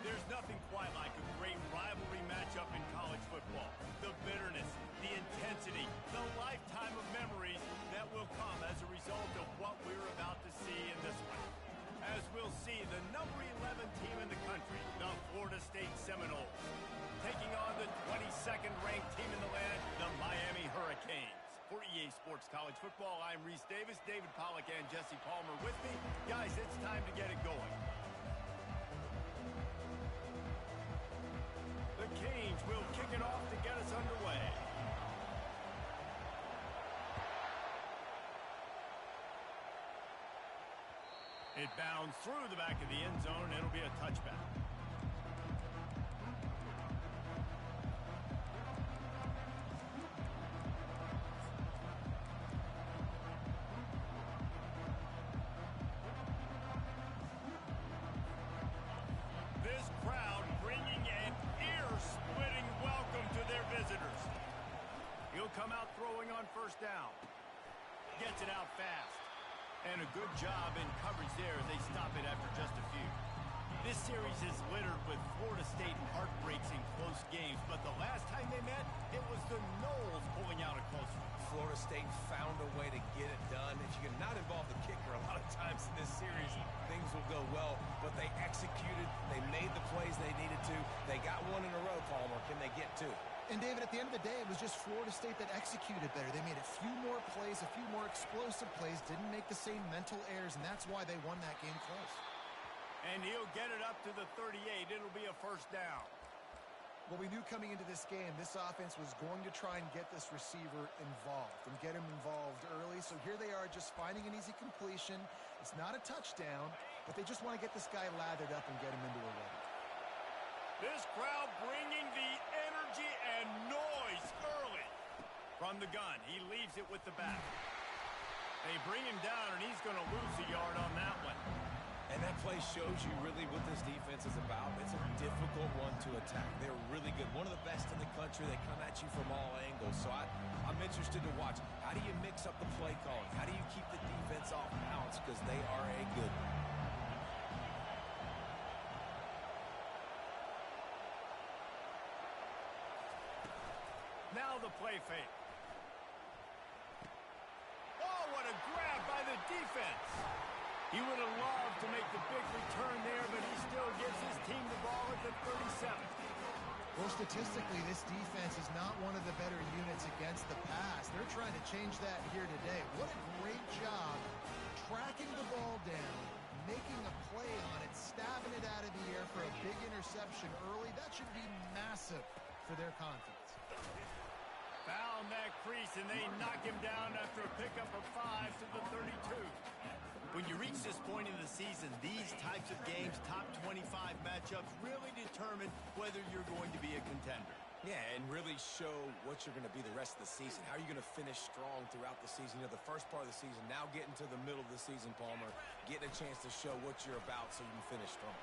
There's nothing quite like a great rivalry matchup in college football. The bitterness, the intensity, the lifetime of memories that will come as a result of what we're about to see in this one. As we'll see the number 11 team in the country, the Florida State Seminoles, taking on the 22nd ranked team in the land, the Miami Hurricanes. For EA Sports College Football, I'm Reese Davis, David Pollack, and Jesse Palmer with me. Guys, it's time to get it going. The Canes will kick it off to get us underway. It bounds through the back of the end zone, and it'll be a touchback. This crowd bringing an ear-splitting welcome to their visitors. He'll come out throwing on first down. Gets it out fast. And a good job in coverage there as they stop it after just a few. This series is littered with Florida State heartbreaks in close games, but the last time they met, it was the Noles pulling out a close one. Florida State found a way to get it done. If you can not involve the kicker a lot of times in this series, things will go well, but they executed, they made the plays they needed to. They got one in a row, Palmer. Can they get two? And, David, at the end of the day, it was just Florida State that executed better. They made a few more plays, a few more explosive plays, didn't make the same mental errors, and that's why they won that game close. And he'll get it up to the 38. It'll be a first down. Well, we knew coming into this game, this offense was going to try and get this receiver involved and get him involved early. So here they are just finding an easy completion. It's not a touchdown, but they just want to get this guy lathered up and get him into a run. This crowd bringing the energy and noise early. From the gun, he leaves it with the back. They bring him down, and he's going to lose a yard on that one. And that play shows you really what this defense is about. It's a difficult one to attack. They're really good. One of the best in the country. They come at you from all angles. So I'm interested to watch. How do you mix up the play calling? How do you keep the defense off balance? Because they are a good one. Now the play fake. Oh, what a grab by the defense. He would have loved to make the big return there, but he still gives his team the ball at the 37. Well, statistically, this defense is not one of the better units against the pass. They're trying to change that here today. What a great job tracking the ball down, making a play on it, stabbing it out of the air for a big interception early. That should be massive for their confidence. Found that crease, and they knock him down after a pickup of 5 to the 32. When you reach this point in the season, these types of games, top 25 matchups, really determine whether you're going to be a contender. Yeah, and really show what you're going to be the rest of the season. How are you going to finish strong throughout the season? You know, the first part of the season, now getting to the middle of the season, Palmer, getting a chance to show what you're about so you can finish strong.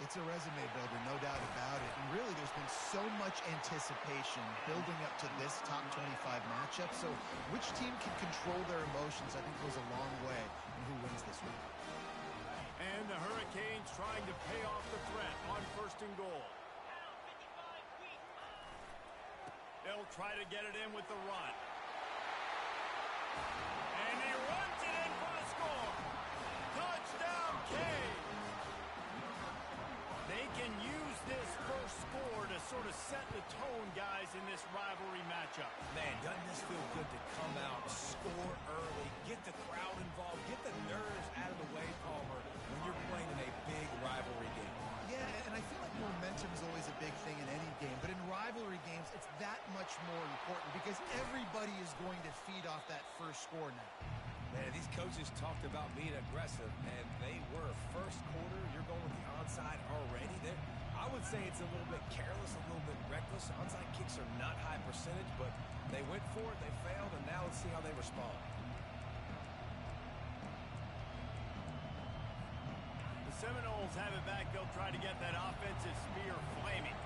It's a resume builder, no doubt about it. And really, there's been so much anticipation building up to this top 25 matchup. So which team can control their emotions, I think, goes a long way in who wins this week. And the Hurricanes trying to pay off the threat on first and goal. They'll try to get it in with the run. And he runs it in for the score. Touchdown, Canes. They can use this first score to sort of set the tone, guys, in this rivalry matchup. Man, doesn't this feel good to come out, score early, get the crowd involved, get the nerves out of the way, Palmer, when you're playing in a big rivalry game? Yeah, and I feel like momentum is always a big thing in any game, but in rivalry games, it's that much more important because everybody is going to feed off that first score now. Man, these coaches talked about being aggressive, and they were. First quarter, you're going with the onside already. I would say it's a little bit careless, a little bit reckless. Onside kicks are not high percentage, but they went for it, they failed, and now let's see how they respond. The Seminoles have it back. They'll try to get that offensive spear flaming.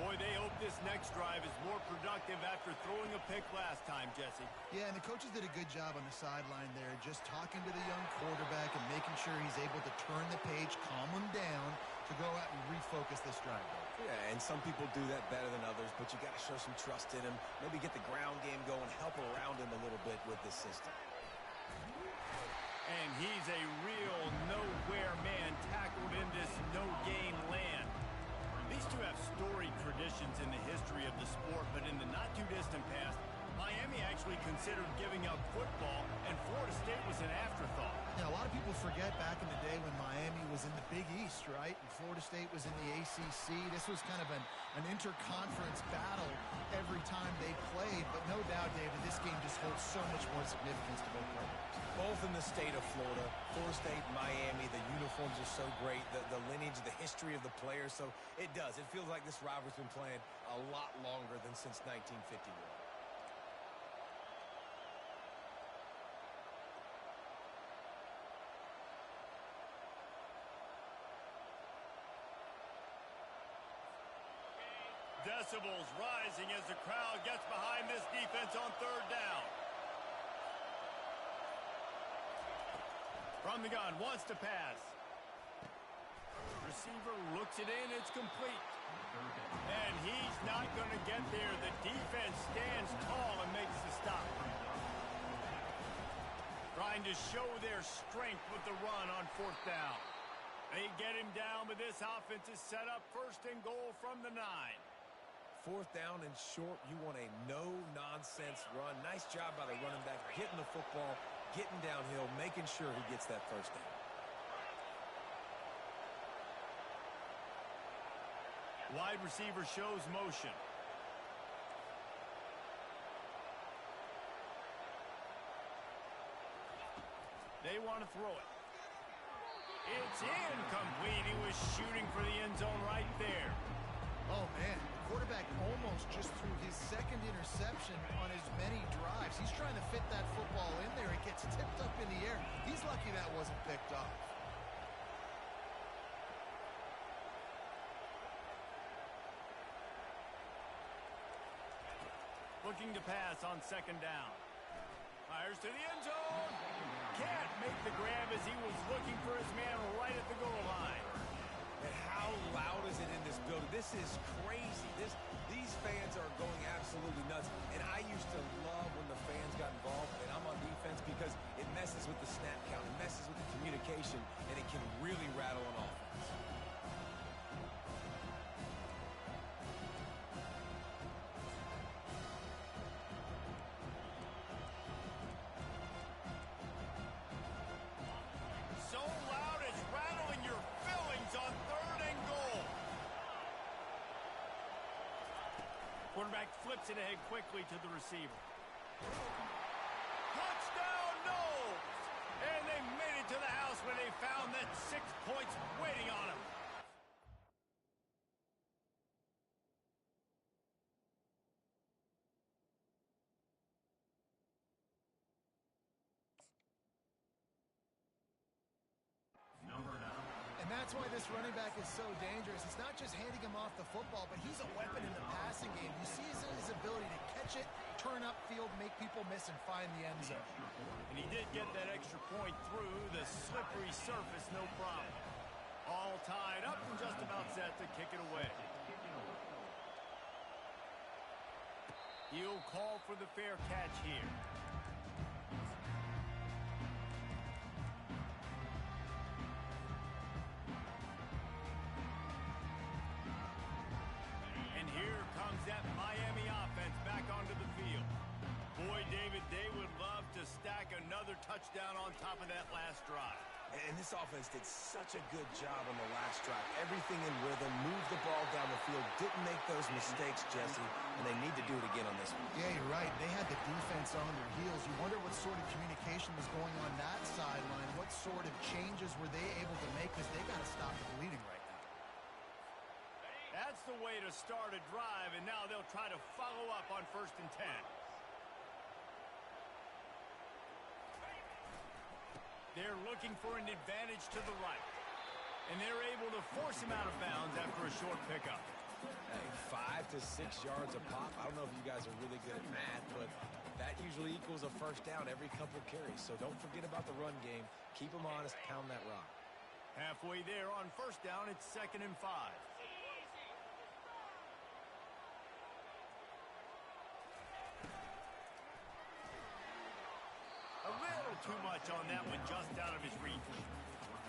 Boy, they hope this next drive is more productive after throwing a pick last time, Jesse. Yeah, and the coaches did a good job on the sideline there, just talking to the young quarterback and making sure he's able to turn the page, calm him down to go out and focus this drive. Yeah, and some people do that better than others, but you got to show some trust in him. Maybe get the ground game going, help around him a little bit with this system. And he's a real nowhere man tackled in this no-game land. These two have storied traditions in the history of the sport, but in the not-too-distant past, Miami actually considered giving up football, and Florida State was an afterthought. Now, a lot of people forget back in the day when Miami was in the Big East, right? And Florida State was in the ACC. This was kind of an interconference battle every time they played. But no doubt, David, this game just holds so much more significance to both programs. Both in the state of Florida. Florida State, Miami, the uniforms are so great. The lineage, the history of the players. So it does. It feels like this rivalry's been playing a lot longer than since 1951. Decibels rising as the crowd gets behind this defense on third down. From the gun, wants to pass. Receiver looks it in, it's complete. And he's not going to get there. The defense stands tall and makes the stop. Trying to show their strength with the run on fourth down. They get him down, but this offense is set up first and goal from the 9. Fourth down and short, you want a no-nonsense run. Nice job by the running back, getting the football, getting downhill, making sure he gets that first down. Wide receiver shows motion. They want to throw it. It's incomplete. He was shooting for the end zone right there. Oh, man. Quarterback almost just threw his second interception on as many drives. He's trying to fit that football in there. It gets tipped up in the air. He's lucky that wasn't picked off. Looking to pass on second down. Fires to the end zone. Can't make the grab as he was looking for his man right at the goal line. And how loud is it in this building? This is crazy. These fans are going absolutely nuts. And I used to love when the fans got involved, and I'm on defense, because it messes with the snap count, it messes with the communication, and it can really rattle an offense. So loud it's rattling your fillings on third and goal. Quarterback flips it ahead quickly to the receiver. Touchdown, Knowles! And they made it to the house when they found that 6 points waiting on them. And that's why this running back is so dangerous. It's not just handing him off the football, but he's a weapon in the passing game. You see his ability to catch it, turn upfield, make people miss, and find the end zone. And he did get that extra point through the slippery surface, no problem. All tied up and just about set to kick it away. He'll call for the fair catch here. And here comes that Miami offense back onto the field. Boy, David, they would love to stack another touchdown on top of that last drive. And this offense did such a good job on the last drive. Everything in rhythm, moved the ball down the field, didn't make those mistakes, Jesse, and they need to do it again on this one. Yeah, you're right. They had the defense on their heels. You wonder what sort of communication was going on that sideline. What sort of changes were they able to make, because they got to stop the bleeding right now. That's the way to start a drive, and now they'll try to follow up on 1st and 10. They're looking for an advantage to the right. And they're able to force him out of bounds after a short pickup. Hey, 5 to 6 yards a pop. I don't know if you guys are really good at math, but that usually equals a first down every couple carries. So don't forget about the run game. Keep them honest, pound that rock. Halfway there on 1st down, it's 2nd and 5. touch on that one, just out of his reach.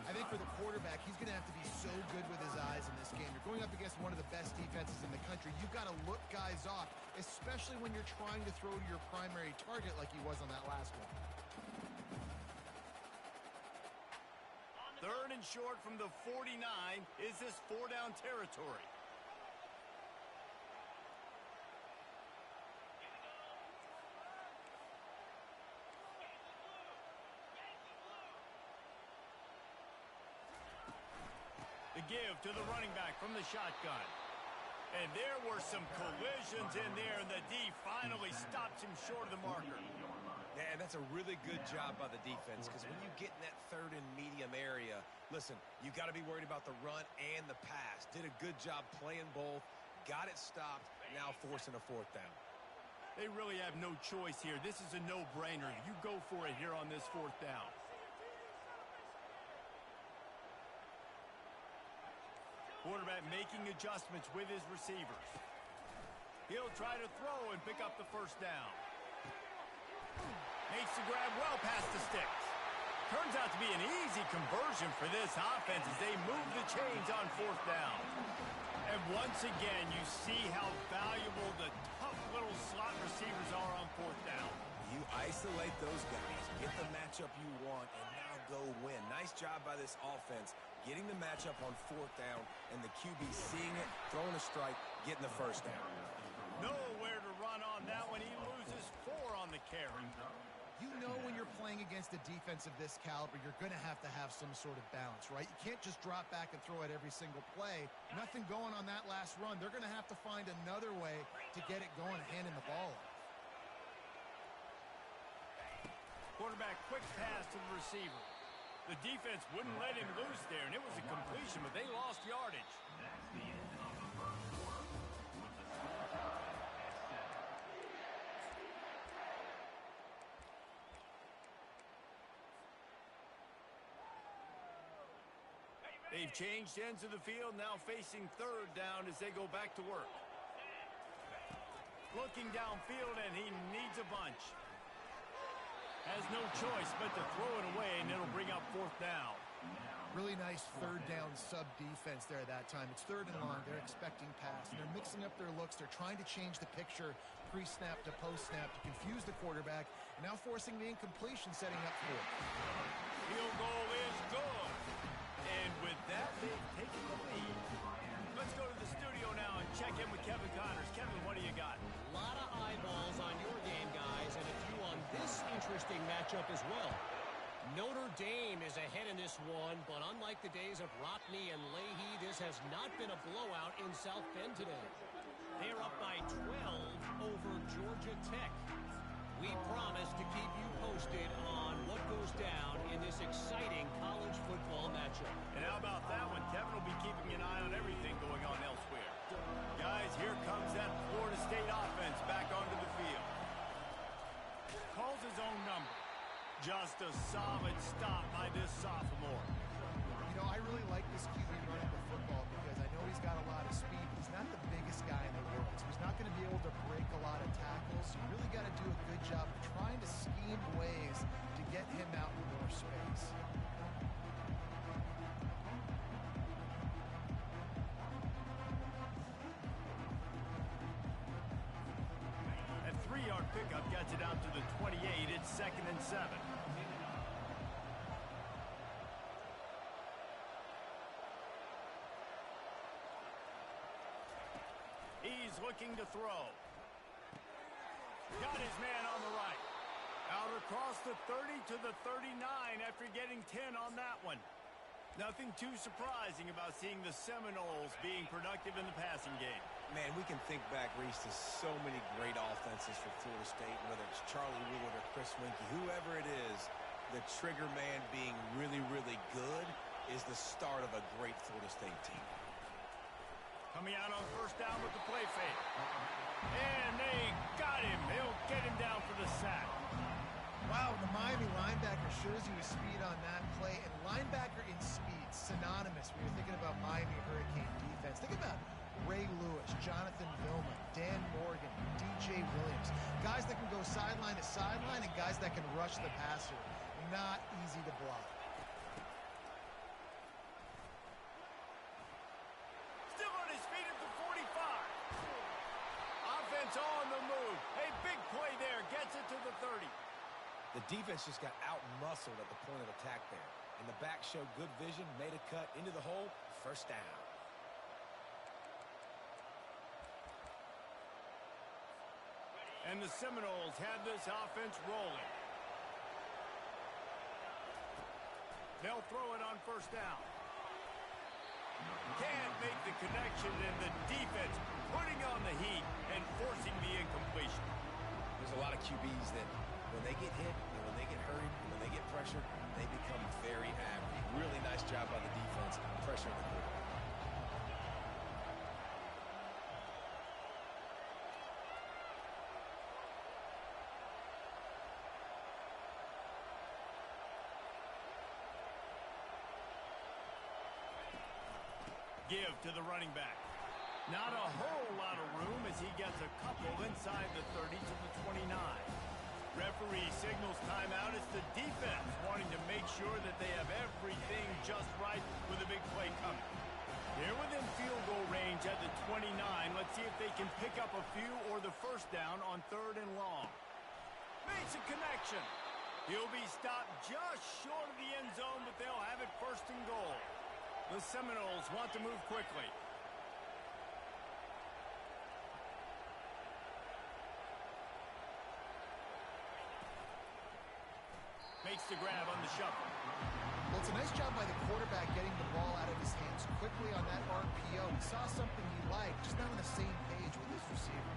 I think for the quarterback, he's going to have to be so good with his eyes in this game. You're going up against one of the best defenses in the country. You've got to look guys off, especially when you're trying to throw to your primary target like he was on that last one. Third and short from the 49. Is this 4-down territory? The give to the running back from the shotgun. And there were some collisions in there, and the D finally stops him short of the marker. Yeah, and that's a really good job by the defense, because when you get in that third and medium area, listen, you got to be worried about the run and the pass. Did a good job playing both, got it stopped, now forcing a 4th down. They really have no choice here. This is a no-brainer. You go for it here on this 4th down. Quarterback making adjustments with his receivers. He'll try to throw and pick up the 1st down. Makes the grab well past the sticks. Turns out to be an easy conversion for this offense as they move the chains on 4th down. And once again, you see how valuable the tough little slot receivers are on 4th down. You isolate those guys, get the matchup you want, and now go win. Nice job by this offense, getting the matchup on 4th down, and the QB seeing it, throwing a strike, getting the 1st down. Nowhere to run on that one. He loses 4 on the carry. You know when you're playing against a defense of this caliber, you're going to have some sort of balance, right? You can't just drop back and throw it every single play. Nothing going on that last run. They're going to have to find another way to get it going and handing the ball off. Quarterback quick pass to the receiver. The defense wouldn't let him loose there, and it was a completion, but they lost yardage. They've changed ends of the field, now facing 3rd down as they go back to work. Looking downfield, and he needs a bunch. Has no choice but to throw it away, and it'll bring up 4th down. Really nice 3rd down sub-defense there that time. It's 3rd and long. They're expecting pass. They're mixing up their looks. They're trying to change the picture pre-snap to post-snap to confuse the quarterback, and now forcing the incompletion, setting up 4th. Field goal is good. And with that, they've taken the lead. Let's go to the studio now and check in with Kevin Connors. Kevin, what do you got? A lot of eyeballs on your game, guys, and a few on this interesting matchup as well. Notre Dame is ahead in this one, but unlike the days of Rockne and Leahy, this has not been a blowout in South Bend today. They're up by 12 over Georgia Tech. We promise to keep you posted on what goes down in this exciting college football matchup. And how about that one? Kevin will be keeping an eye on everything going on elsewhere. Guys, here comes that Florida State offense back onto the field. Calls his own number. Just a solid stop by this sophomore. You know, I really like this QB running the football because I know he's got a lot of speed. He's not the biggest guy in the world, so he's not going to be able to break a lot of tackles. So you really got to do a good job of trying to scheme ways to get him out in more space. That 3-yard pickup gets it out to the 28. It's 2nd and 7. He's looking to throw. Got his man on the right. Out across the 30 to the 39 after getting 10 on that one. Nothing too surprising about seeing the Seminoles being productive in the passing game. Man, we can think back, Reese, to so many great offenses for Florida State, whether it's Charlie Wood or Chris Winkie, whoever it is, the trigger man being really, really good is the start of a great Florida State team. Coming out on 1st down with the play fake. And they got him. They'll get him down for the sack. Wow, the Miami linebacker shows you his speed on that play. And linebacker in speed, synonymous when you're thinking about Miami Hurricane defense. Think about Ray Lewis, Jonathan Vilma, Dan Morgan, DJ Williams. Guys that can go sideline to sideline and guys that can rush the passer. not easy to block. Still on his feet at the 45. Offense on the move. A big play there. Gets it to the 30. The defense just got out-muscled at the point of attack there. And the back showed good vision, made a cut into the hole, first down. And the Seminoles have this offense rolling. They'll throw it on first down. Can't make the connection, and the defense putting on the heat and forcing the incompletion. There's a lot of QBs that when they get hit, and when they get hurried, and when they get pressured, they become very average. Really nice job by the defense pressuring the quarterback. Give to the running back. Not a whole lot of room as he gets a couple inside the 30 to the 29. Referee signals timeout. It's the defense wanting to make sure that they have everything just right with a big play coming. They're within field goal range at the 29. Let's see if they can pick up a few or the first down on 3rd and long. Makes a connection. He'll be stopped just short of the end zone, but they'll have it 1st and goal. The Seminoles want to move quickly. Makes the grab on the shuffle. Well, it's a nice job by the quarterback getting the ball out of his hands quickly on that RPO. He saw something he liked, just not on the same page with his receiver.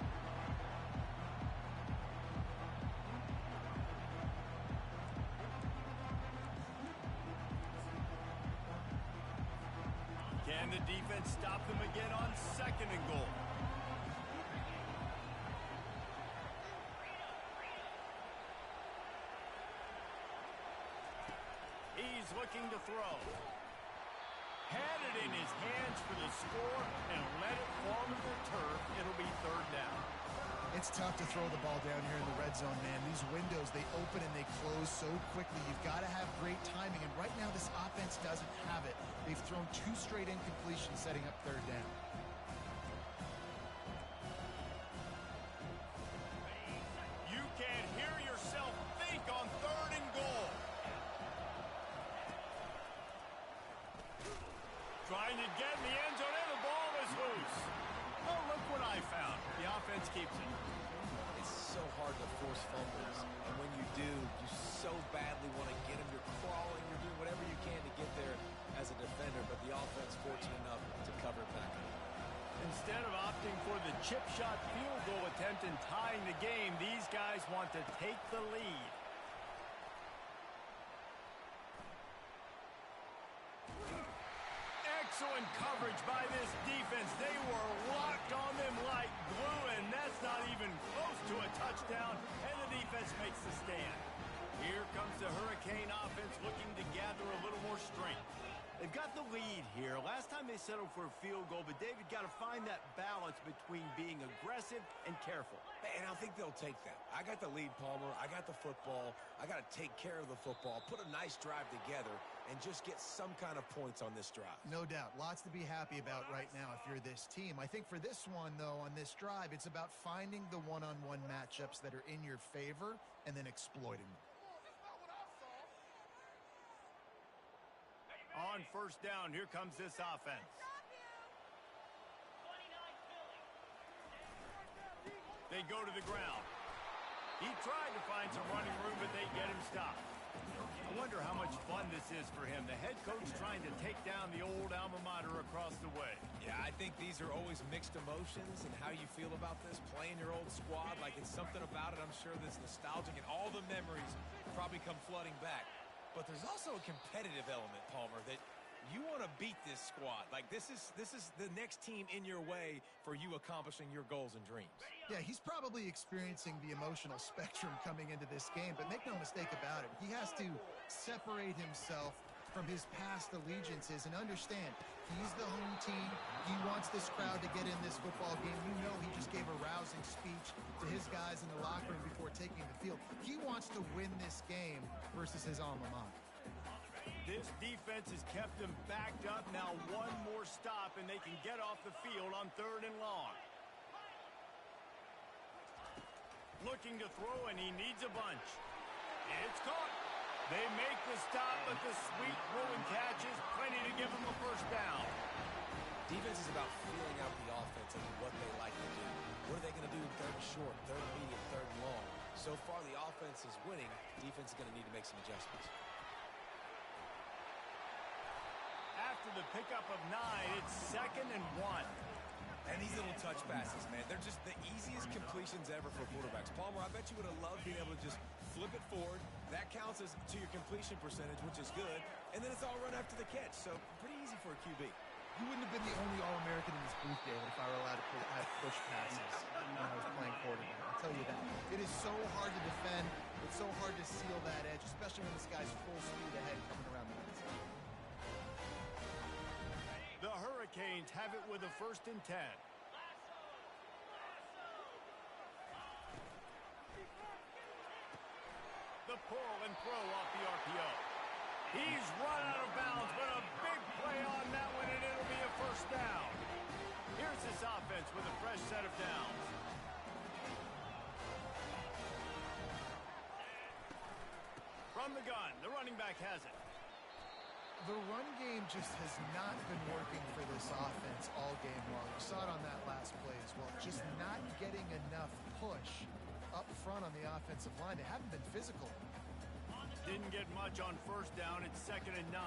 Can the defense stop them again on 2nd and goal? He's looking to throw. Had it in his hands for the score and let it fall to the turf. It'll be 3rd down. It's tough to throw the ball down here in the red zone, man. These windows, they open and they close so quickly. You've got to have great timing, and right now this offense doesn't have it. They've thrown 2 straight incompletions setting up 3rd down. You can't hear yourself think on 3rd and goal. Trying to get in the end zone, and the ball is loose. Oh, look what I found. The offense keeps it. It's so hard to force fumbles, and when you do, you so badly want to get them. You're crawling, you're doing whatever you can to get there as a defender, but the offense fortunate enough to cover it back up. Instead of opting for the chip shot field goal attempt and tying the game, these guys want to take the lead. Excellent coverage by this defense. They were locked on them like glue, and that's not even close to a touchdown, and the defense makes the stand. Here comes the Hurricane offense looking to gather a little more strength. They've got the lead here. Last time they settled for a field goal, but David got to find that balance between being aggressive and careful. And I think they'll take that. I got the lead, Palmer. I got the football. I got to take care of the football, put a nice drive together, and just get some kind of points on this drive. No doubt. Lots to be happy about right now if you're this team. I think for this one, though, on this drive, it's about finding the one-on-one matchups that are in your favor and then exploiting them. On 1st down, here comes this offense. They go to the ground. He tried to find some running room, but they get him stopped. I wonder how much fun this is for him. The head coach trying to take down the old alma mater across the way. Yeah, I think these are always mixed emotions and how you feel about this, playing your old squad. Like, it's something about it, I'm sure, that's nostalgic, and all the memories probably come flooding back. But there's also a competitive element, Palmer, that you want to beat this squad. Like, this is the next team in your way for you accomplishing your goals and dreams. Yeah, he's probably experiencing the emotional spectrum coming into this game, but make no mistake about it. He has to separate himself from his past allegiances. And understand, he's the home team. He wants this crowd to get in this football game. You know he just gave a rousing speech to his guys in the locker room before taking the field. He wants to win this game versus his alma mater. This defense has kept them backed up. Now one more stop, and they can get off the field on 3rd and long. Looking to throw, and he needs a bunch. It's caught. They make the stop, but the sweet throwing catch is plenty to give them a first down. Defense is about feeling out the offense and what they like to do. What are they going to do in 3rd and short, 3rd and medium, 3rd and long? So far, the offense is winning. Defense is going to need to make some adjustments. After the pickup of 9, it's 2nd and 1. And these little touch passes, man, they're just the easiest completions ever for quarterbacks. Palmer, I bet you would have loved being able to just flip it forward. That counts as to your completion percentage, which is good. And then it's all run after the catch. So pretty easy for a QB. You wouldn't have been the only All-American in this booth, David, if I were allowed to have push passes when I was playing quarterback. I'll tell you that. It is so hard to defend. It's so hard to seal that edge, especially when this guy's full speed ahead coming around the inside. The Hurricanes have it with a 1st and 10. The pull and throw off the RPO. He's run out of bounds, but a big play on that one, and it'll be a first down. Here's this offense with a fresh set of downs. From the gun, the running back has it. The run game just has not been working for this offense all game long. You saw it on that last play as well. Just not getting enough push up front on the offensive line. They haven't been physical. Didn't get much on 1st down. It's 2nd and 9.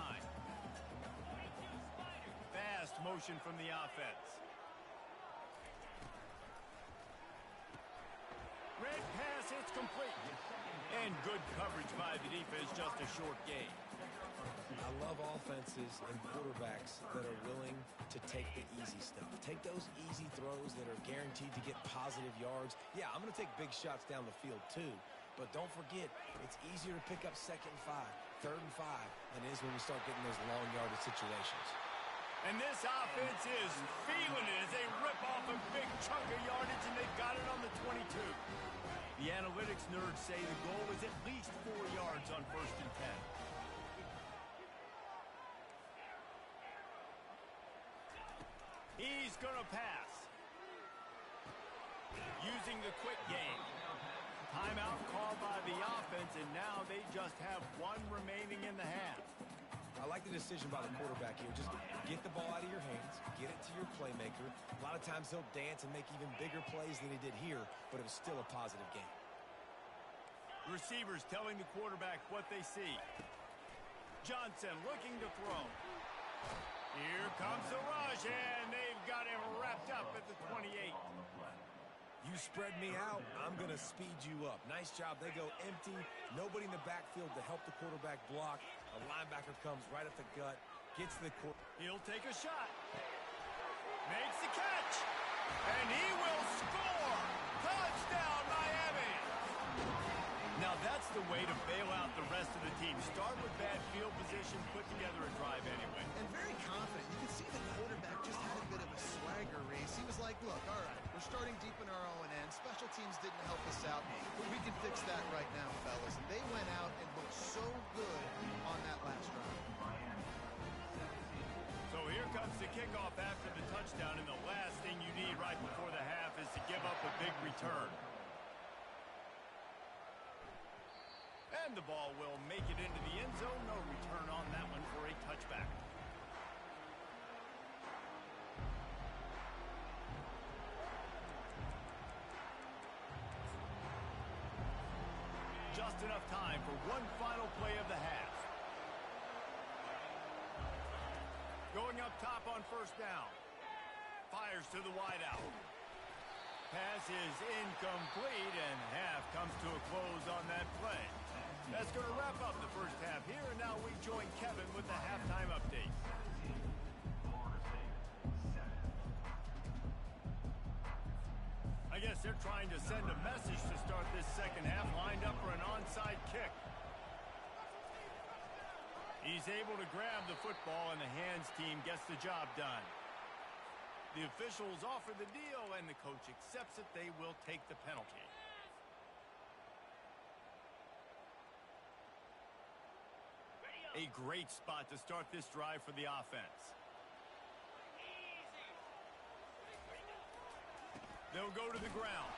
Fast motion from the offense. Red pass, it's complete. And good coverage by the defense, just a short gain. I love offenses and quarterbacks that are willing to take the easy stuff. Take those easy throws that are guaranteed to get positive yards. Yeah, I'm going to take big shots down the field too. But don't forget, it's easier to pick up 2nd and 5, 3rd and 5 than it is when you start getting those long yardage situations. And this offense is feeling it as they rip off a big chunk of yardage, and they've got it on the 22. The analytics nerds say the goal is at least 4 yards on 1st and 10. He's going to pass. Using the quick game. Timeout called by the offense, and now they just have 1 remaining in the half. I like the decision by the quarterback here. Just get the ball out of your hands, get it to your playmaker. A lot of times he'll dance and make even bigger plays than he did here, but it was still a positive game. Receivers telling the quarterback what they see. Johnson looking to throw. Here comes the rush, and they've got him wrapped up at the 28. You spread me out, I'm going to speed you up. Nice job. They go empty. Nobody in the backfield to help the quarterback block. A linebacker comes right at the gut, gets the quarter. He'll take a shot. Makes the catch. And he will score. Touchdown, Miami. Now that's the way to bail out the rest of the team. Start with bad field position, put together a drive anyway. And very confident. You can see the quarterback just had a bit of a swagger race. He was like, look, all right, we're starting deep in our own end. Special teams didn't help us out, but we can fix that right now, fellas. And they went out and looked so good on that last drive. So here comes the kickoff after the touchdown, and the last thing you need right before the half is to give up a big return. And the ball will make it into the end zone. No return on that one for a touchback. Just enough time for one final play of the half. Going up top on 1st down. Fires to the wideout. Pass is incomplete, and half comes to a close on that play. That's going to wrap up the first half here, and now we join Kevin with the halftime update. I guess they're trying to send a message to start this second half, lined up for an onside kick. He's able to grab the football, and the hands team gets the job done. The officials offer the deal, and the coach accepts it. They will take the penalty. A great spot to start this drive for the offense. They'll go to the ground.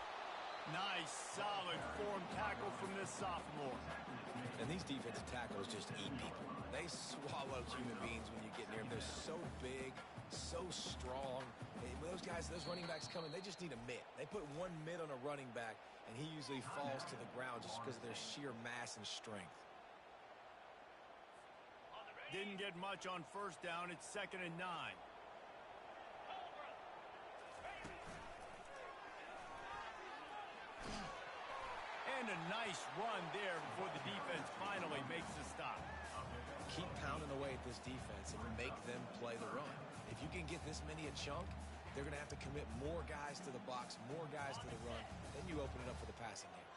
Nice, solid form tackle from this sophomore. And these defensive tackles just eat people. They swallow human beings when you get near them. They're so big, so strong. When those guys, those running backs come in, they just need a mitt. They put one mitt on a running back, and he usually falls to the ground just because of their sheer mass and strength. Didn't get much on first down. It's 2nd and 9. And a nice run there before the defense finally makes the stop. Keep pounding away at this defense and make them play the run. If you can get this many a chunk, they're going to have to commit more guys to the box, more guys to the run. Then you open it up for the passing game.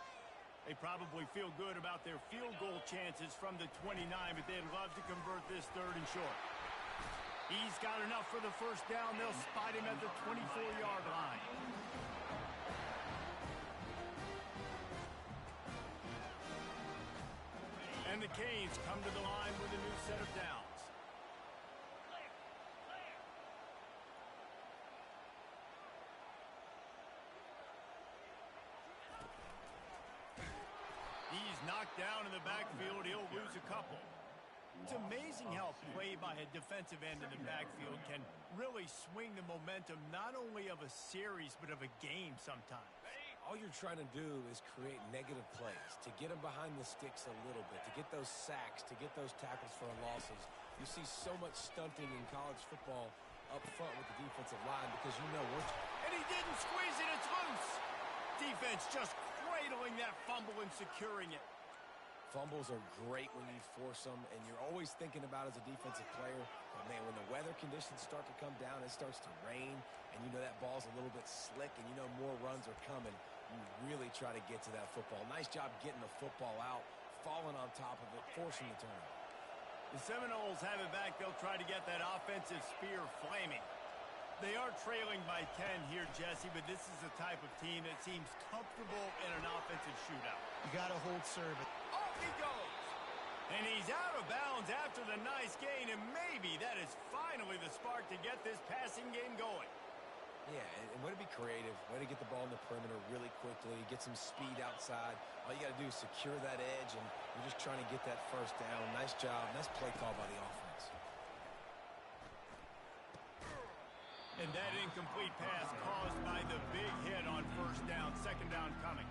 They probably feel good about their field goal chances from the 29, but they'd love to convert this 3rd and short. He's got enough for the first down. They'll spot him at the 24-yard line. And the Canes come to the line with a new set of downs. He's knocked down in the backfield. He'll lose a couple. It's amazing how play by a defensive end in the backfield can really swing the momentum not only of a series but of a game sometimes. All you're trying to do is create negative plays, to get them behind the sticks a little bit, to get those sacks, to get those tackles for losses. You see so much stunting in college football up front with the defensive line because you know we're... And he didn't squeeze it. It's loose. Defense just cradling that fumble and securing it. Fumbles are great when you force them, and you're always thinking about as a defensive player, but man, when the weather conditions start to come down, it starts to rain, and you know that ball's a little bit slick, and you know more runs are coming. You really try to get to that football. Nice job getting the football out, falling on top of it, forcing the turnover. The Seminoles have it back. They'll try to get that offensive spear flaming. They are trailing by 10 here, Jesse, but this is the type of team that seems comfortable in an offensive shootout. You got to hold serve. Off he goes. And he's out of bounds after the nice gain, and maybe that is finally the spark to get this passing game going. Yeah, and way to be creative, way to get the ball in the perimeter really quickly, get some speed outside. All you got to do is secure that edge, and you're just trying to get that first down. Nice job. Nice play call by the offense. And that incomplete pass caused by the big hit on first down, 2nd down coming.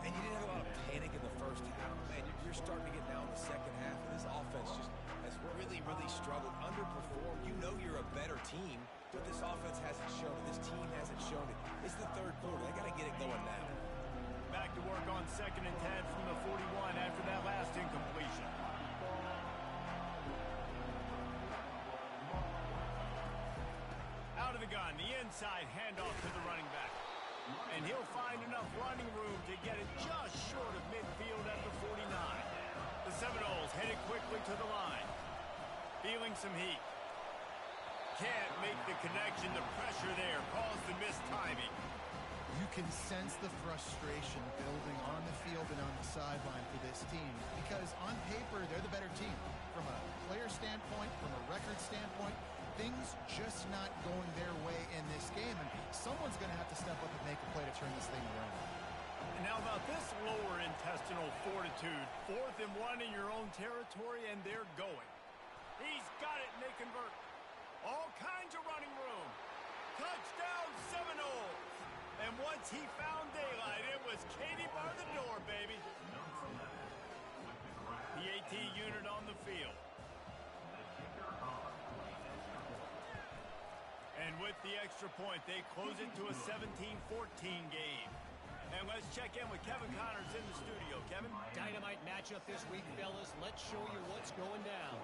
And you didn't have a lot of panic in the first half. Man, you're starting to get down in the second half, and this offense just has really, really struggled, underperformed. You know you're a better team, but this offense hasn't shown it. This team hasn't shown it. It's the 3rd quarter. They got to get it going now. Back to work on 2nd and 10 from the 41 after that last incompletion. Out of the gun, the inside handoff to the running back. And he'll find enough running room to get it just short of midfield at the 49. The Seminoles headed quickly to the line. Feeling some heat. Can't make the connection. The pressure there caused the missed timing. You can sense the frustration building on the field and on the sideline for this team because on paper, they're the better team. From a player standpoint, from a record standpoint, things just not going their way in this game, and someone's going to have to step up and make a play to turn this thing around. And now about this lower intestinal fortitude. 4th and 1 in your own territory, and they're going. He's got it, and they convert. All kinds of running room. Touchdown Seminoles. And once he found daylight, it was Katie bar the door, baby. The AT unit on the field. And with the extra point, they close it to a 17-14 game. And let's check in with Kevin Connors in the studio. Kevin? Dynamite matchup this week, fellas. Let's show you what's going down.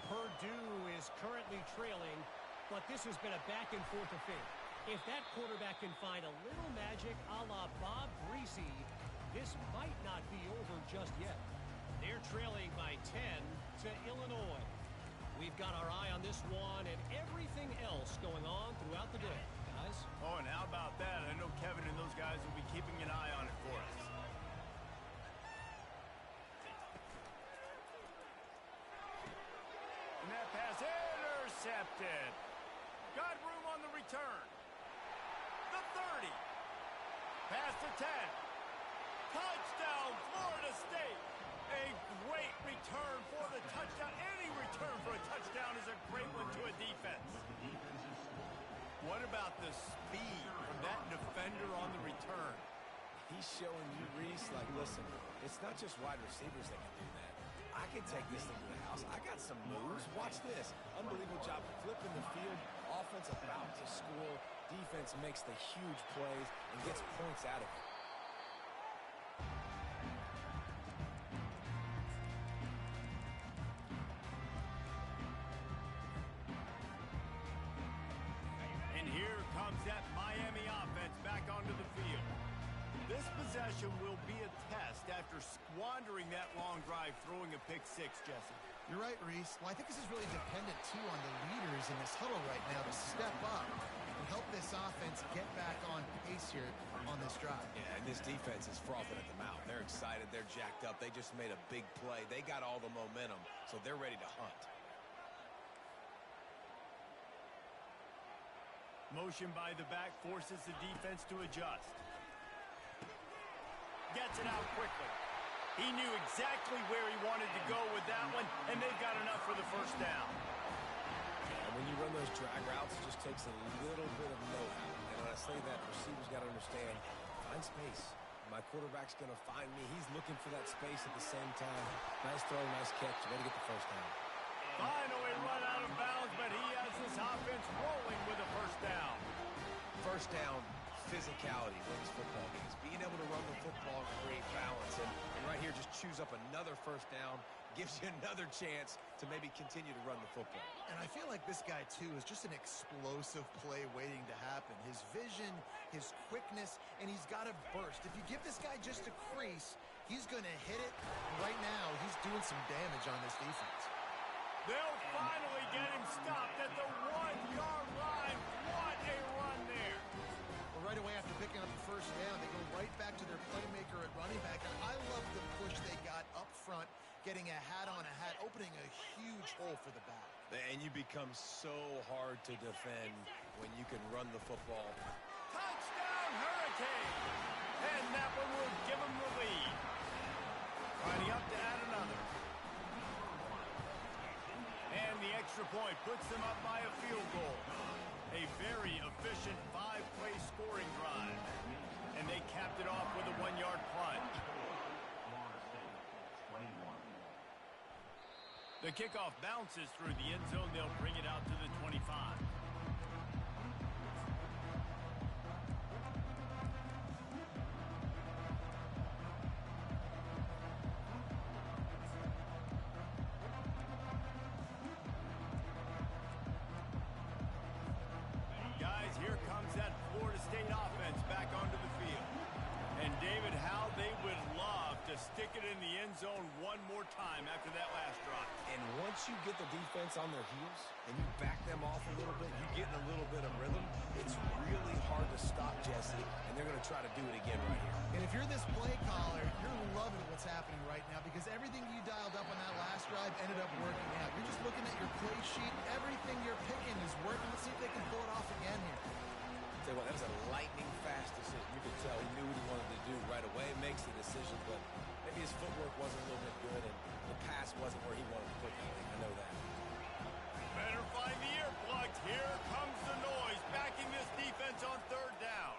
Purdue is currently trailing, but this has been a back-and-forth affair. If that quarterback can find a little magic a la Bob Greasy, this might not be over just yet. They're trailing by 10 to Illinois. We've got our eye on this one and everything else going on throughout the day, guys. Oh, and how about that? I know Kevin and those guys will be keeping an eye on it for us. And that pass intercepted. Got room on the return. The 30. Pass to 10. Touchdown, Florida State. A great return for the touchdown. Any return for a touchdown is a great one to a defense. What about the speed from that defender on the return? He's showing you, Reese, like, listen, it's not just wide receivers that can do that. I can take this thing to the house. I got some moves. Watch this. Unbelievable job flipping the field. Offense about to score. Defense makes the huge plays and gets points out of it. And here comes that Miami offense back onto the field. This possession will be a test after squandering that long drive throwing a pick six, Jesse. You're right, Reese. Well, I think this is really dependent, too, on the leaders in this huddle right now to step up and help this offense get back on pace here on this drive. Yeah, and this defense is frothing at the mouth. They're excited. They're jacked up. They just made a big play. They got all the momentum, so they're ready to hunt. Motion by the back forces the defense to adjust. Gets it out quickly. He knew exactly where he wanted to go with that one, and they've got enough for the first down. And when you run those drag routes, it just takes a little bit of know-how. And when I say that, receivers got to understand, find space. My quarterback's going to find me. He's looking for that space at the same time. Nice throw, nice catch. Way to get the first down. Finally run out of bounds, but he has this offense rolling with a first down. First down, physicality wins football games. Being able to run the football and create balance. And right here, just choose up another first down. Gives you another chance to maybe continue to run the football. And I feel like this guy, too, is just an explosive play waiting to happen. His vision, his quickness, and he's got a burst. If you give this guy just a crease, he's going to hit it. Right now, he's doing some damage on this defense. They'll finally get him stopped at the 1-yard line. What a run there. Well, right away after picking up the first down, they go right back to their playmaker at running back. And I love the push they got up front, getting a hat on a hat, opening a huge hole for the back. And you become so hard to defend when you can run the football. Touchdown, Hurricane! And that one will give them the lead. Riding up to add another. And the extra point puts them up by a field goal. A very efficient 5-play scoring drive. And they capped it off with a 1-yard plunge. The kickoff bounces through the end zone. They'll bring it out to the 25. Guys, here comes that Florida State offense back onto the field. And David, how they would love to stick it in the end zone one more time after that last drive. And once you get the defense on their heels and you back them off a little bit, you get in a little bit of rhythm, it's really hard to stop, Jesse, and they're going to try to do it again right here. And if you're this play caller, you're loving what's happening right now because everything you dialed up on that last drive ended up working out. You're just looking at your play sheet. Everything you're picking is working. Let's see if they can pull it off again here. Tell you what, that was a lightning-fast decision. You could tell he knew what he wanted to do right away, makes the decision, but maybe his footwork wasn't a little bit good, and the pass wasn't where he wanted to put that. I know that. Better find the earplugs. Here comes the noise, backing this defense on third down.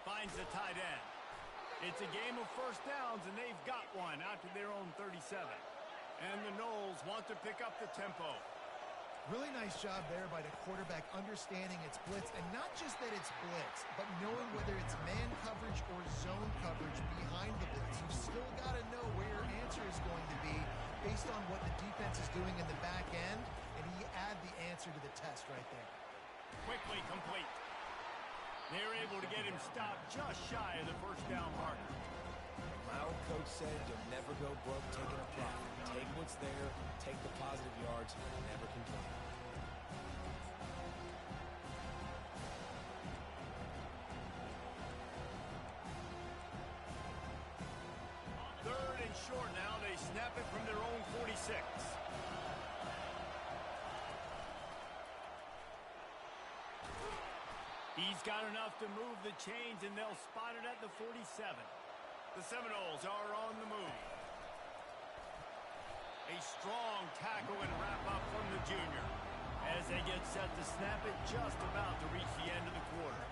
Finds the tight end. It's a game of first downs, and they've got one out to their own 37. And the Noles want to pick up the tempo. Really nice job there by the quarterback understanding it's blitz, and not just that it's blitz, but knowing whether it's man coverage or zone coverage behind the blitz. You've still got to know where your answer is going to be based on what the defense is doing in the back end, and he add the answer to the test right there. Quickly complete. They're able to get him stopped just shy of the first down marker. My old coach said you'll never go broke taking a profit. Take what's there, take the positive yards, never complain. Third and short now. They snap it from their own 46. He's got enough to move the chains, and they'll spot it at the 47. The Seminoles are on the move. A strong tackle and wrap-up from the junior as they get set to snap it just about to reach the end of the quarter.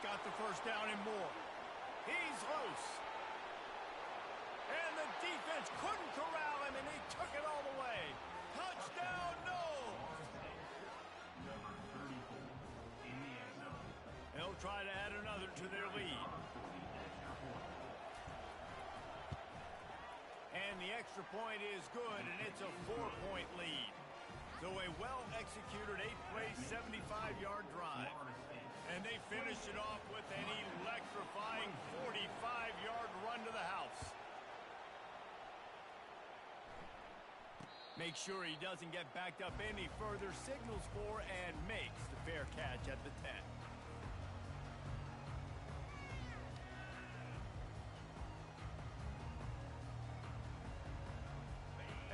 Got the first down and more. He's loose. And the defense couldn't corral him, and they took it all the way. Touchdown, Noles! They'll try to add another to their lead. And the extra point is good, and it's a 4-point lead. So a well-executed 8-play, 75-yard drive. And they finish it off with an electrifying 45-yard run to the house. Make sure he doesn't get backed up any further, signals for and makes the fair catch at the 10.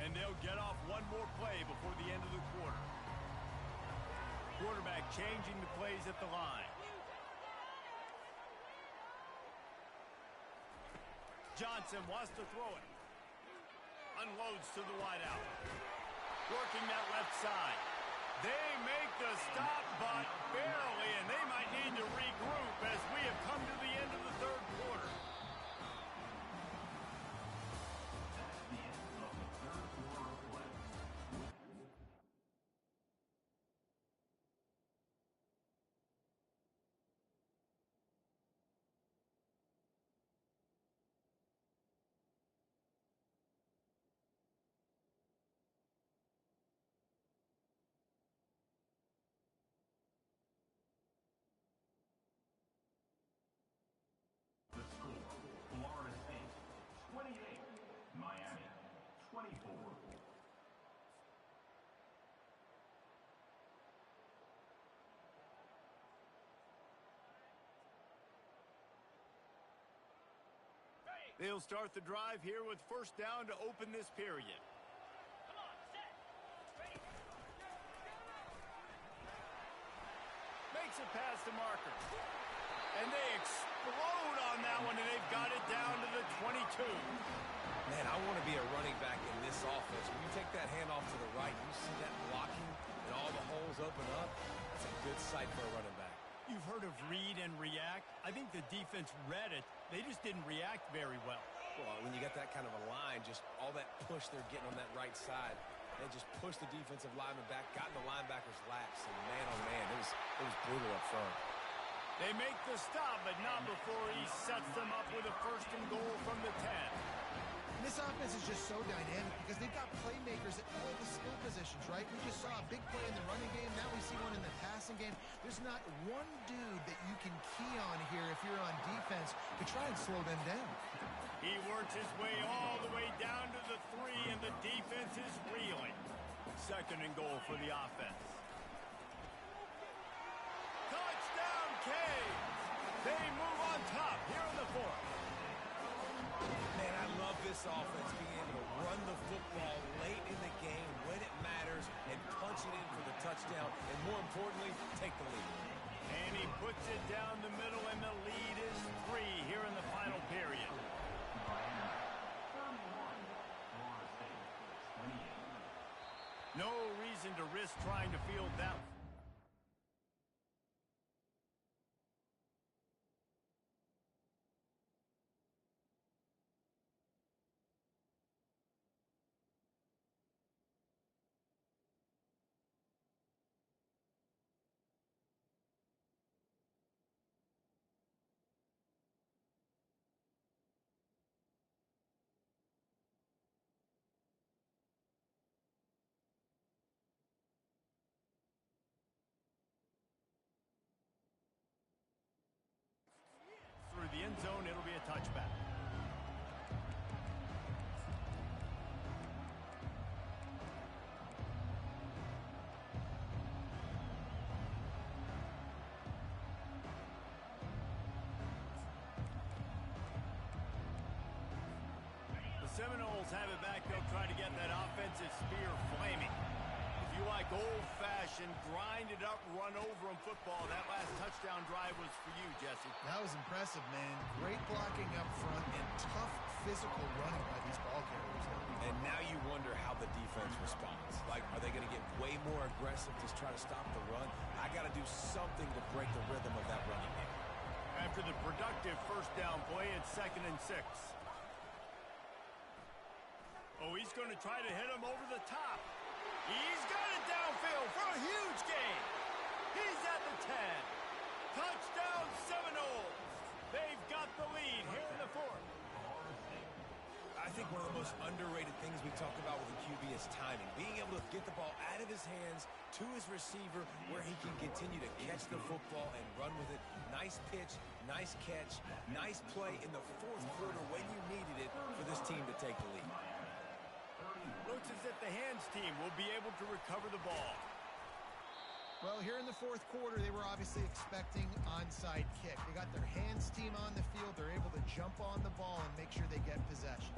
And they'll get off one more play before the end of the quarter. Quarterback changing the plays at the line. Johnson wants to throw it. Unloads to the wideout. Working that left side. They make the stop, but barely, and they might need to regroup as we have come to the end of the third quarter. They'll start the drive here with first down to open this period. Makes it past the marker. And they explode on that one, and they've got it down to the 22. Man, I want to be a running back in this offense. When you take that handoff to the right, you see that blocking and all the holes open up. That's a good sight for a running back. You've heard of read and react. I think the defense read it. They just didn't react very well. Well, when you get that kind of a line, just all that push they're getting on that right side, they just pushed the defensive lineman back, got in the linebacker's laps, and man, oh man, it was brutal up front. They make the stop, but not before he sets them up with a first and goal from the 10. This offense is just so dynamic because they've got playmakers at all the skill positions, right? We just saw a big play in the running game. Now we see one in the passing game. There's not one dude that you can key on here if you're on defense to try and slow them down. He works his way all the way down to the 3, and the defense is reeling. Second and goal for the offense. Touchdown, Canes! They move on top here in the 4th. Man, I love this offense being able to run the football late in the game when it matters and punch it in for the touchdown, and more importantly, take the lead. And he puts it down the middle, and the lead is 3 here in the final period. No reason to risk trying to field that one. Eagles have it back, they'll try to get that offensive spear flaming. If you like old-fashioned, grind-it-up, run-over-'em football, that last touchdown drive was for you, Jesse. That was impressive, man. Great blocking up front and tough physical running by these ball carriers. And now you wonder how the defense responds. Like, are they going to get way more aggressive to try to stop the run? I got to do something to break the rhythm of that running game. After the productive first down play, it's 2nd and 6. Oh, he's going to try to hit him over the top. He's got it downfield for a huge gain. He's at the 10. Touchdown Seminoles. They've got the lead here in the 4th. I think one of the most underrated things we talk about with a QB is timing. Being able to get the ball out of his hands to his receiver where he can continue to catch the football and run with it. Nice pitch, nice catch, nice play in the 4th quarter when you needed it for this team to take the lead. Looks as if the hands team will be able to recover the ball. Well, here in the 4th quarter, they were obviously expecting onside kick. They got their hands team on the field. They're able to jump on the ball and make sure they get possession.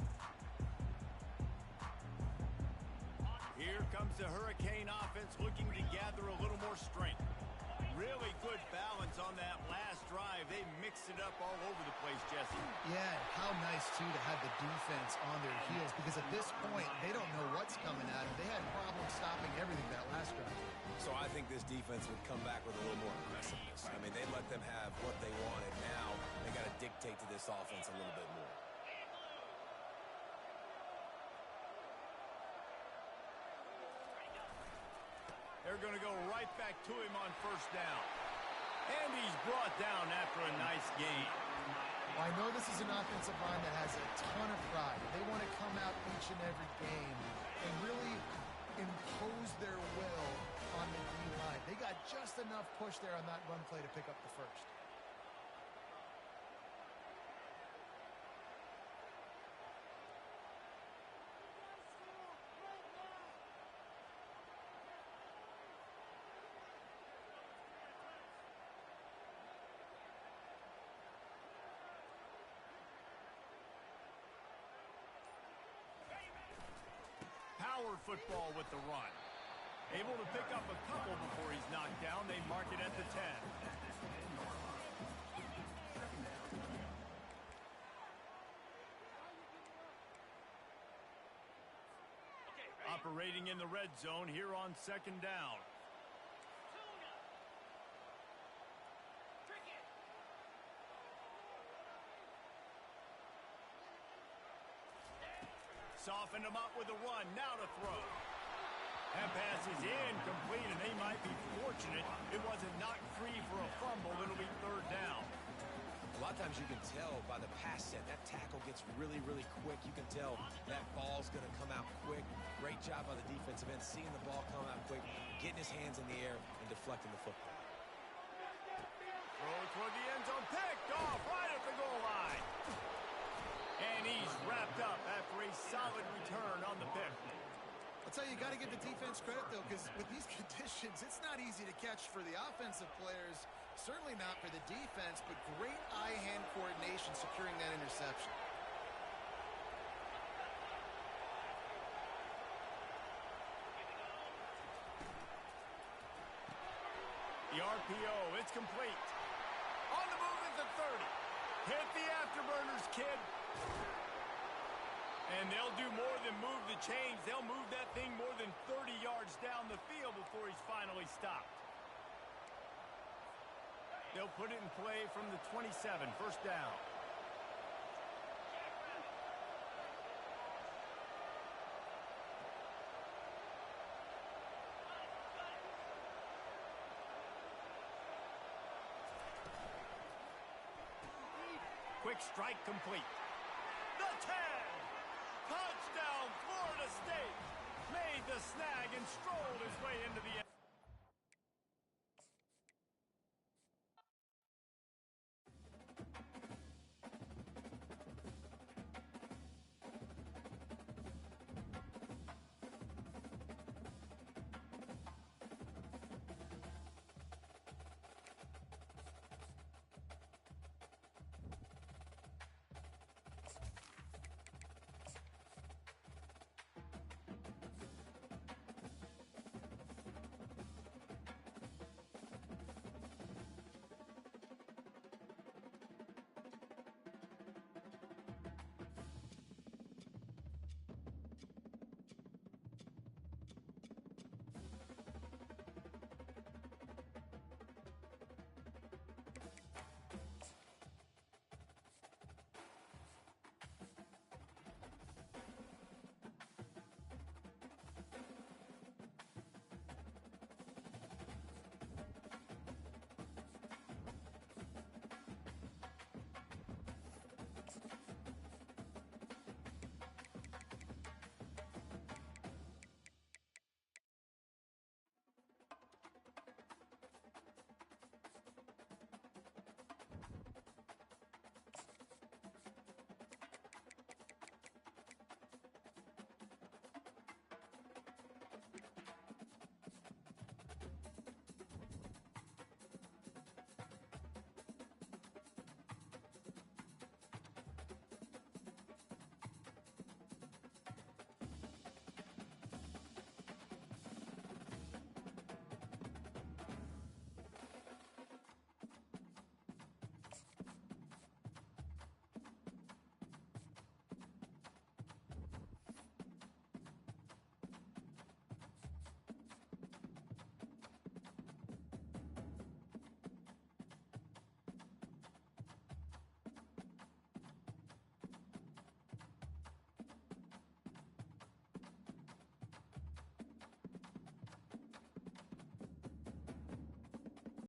Here comes the Hurricane offense looking to gather a little more strength. Really good balance on that last drive. They mixed it up all over the place, Jesse. Yeah, how nice, too, to have the defense on their heels, because at this point, they don't know what's coming at them. They had problems stopping everything that last drive. So I think this defense would come back with a little more aggressiveness. I mean, they let them have what they wanted. Now they got to dictate to this offense a little bit more. They're going to go right back to him on first down. And he's brought down after a nice gain. Well, I know this is an offensive line that has a ton of pride. They want to come out each and every game and really impose their will on the D-line. They got just enough push there on that run play to pick up the first. Power football with the run. Able to pick up a couple before he's knocked down. They mark it at the 10. Operating in the red zone here on 2nd down. Soften him up with a run. Now to throw. That pass is incomplete, and they might be fortunate it wasn't knocked free for a fumble. It'll be 3rd down. A lot of times you can tell by the pass set, that tackle gets really, really quick. You can tell that ball's going to come out quick. Great job by the defensive end, seeing the ball come out quick, getting his hands in the air, and deflecting the football. Throw toward the end zone, picked off right at the goal line. And he's wrapped up after a solid return on the pick. I'll tell you, you got to give the defense credit, though, because with these conditions, it's not easy to catch for the offensive players. Certainly not for the defense, but great eye-hand coordination securing that interception. The RPO, it's complete. On the move at the 30. Hit the afterburners, kid. And they'll do more than move the chains. They'll move that thing more than 30 yards down the field before he's finally stopped. They'll put it in play from the 27, 1st down. Quick strike complete. The 10. Touchdown, Florida State. Made the snag and strolled his way into the end.